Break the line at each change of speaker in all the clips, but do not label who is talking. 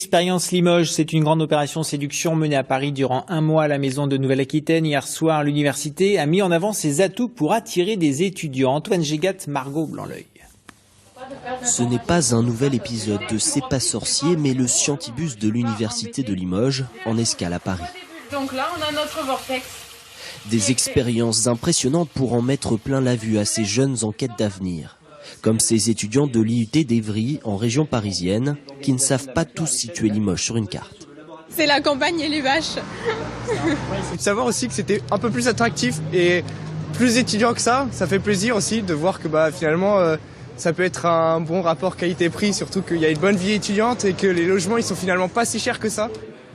Expérience Limoges, c'est une grande opération séduction menée à Paris durant un mois à la maison de Nouvelle-Aquitaine. Hier soir, l'université a mis en avant ses atouts pour attirer des étudiants. Antoine Gégat, Margot Blanc-L'Œil.
Ce n'est pas un nouvel épisode de C'est pas sorcier, mais le scientibus de l'université de Limoges en escale à Paris.
Donc là, on a notre vortex.
Des expériences impressionnantes pour en mettre plein la vue à ces jeunes en quête d'avenir. Comme ces étudiants de l'IUT d'Evry, en région parisienne, qui ne savent pas tous situer Limoges sur une carte.
C'est la campagne et les vaches.
Il faut savoir aussi que c'était un peu plus attractif et plus étudiant que ça fait plaisir aussi de voir que finalement ça peut être un bon rapport qualité-prix, surtout qu'il y a une bonne vie étudiante et que les logements ils sont finalement pas si chers que ça.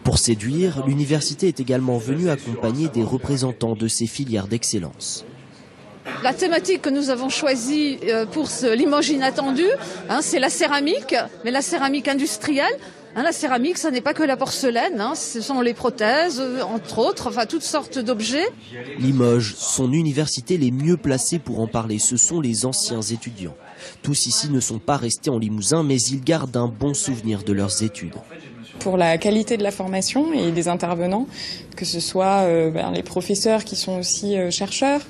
Pour séduire, l'université est également venue accompagner des représentants de ces filières d'excellence.
La thématique que nous avons choisie pour Limoges inattendu, c'est la céramique, mais la céramique industrielle. La céramique, ça n'est pas que la porcelaine, ce sont les prothèses, entre autres, toutes sortes d'objets.
Limoges, son université les mieux placée pour en parler, ce sont les anciens étudiants. Tous ici ne sont pas restés en Limousin, mais ils gardent un bon souvenir de leurs études.
Pour la qualité de la formation et des intervenants, que ce soit les professeurs qui sont aussi chercheurs,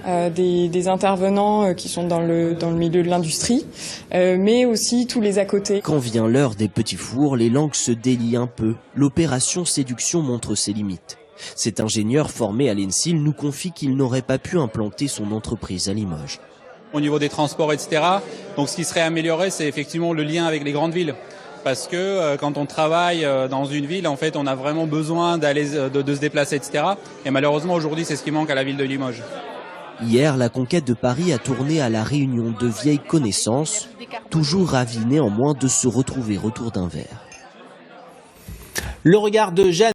des intervenants qui sont dans le milieu de l'industrie, mais aussi tous les à côté.
Quand vient l'heure des petits fours, les langues se délient un peu. L'opération séduction montre ses limites. Cet ingénieur formé à l'ENSIL nous confie qu'il n'aurait pas pu implanter son entreprise à Limoges.
Au niveau des transports, etc. Donc ce qui serait amélioré, c'est effectivement le lien avec les grandes villes. Parce que quand on travaille dans une ville, en fait, on a vraiment besoin de se déplacer, etc. Et malheureusement, aujourd'hui, c'est ce qui manque à la ville de Limoges.
Hier, la conquête de Paris a tourné à la réunion de vieilles connaissances, toujours ravies néanmoins de se retrouver autour d'un verre.
Le regard de Jeanne.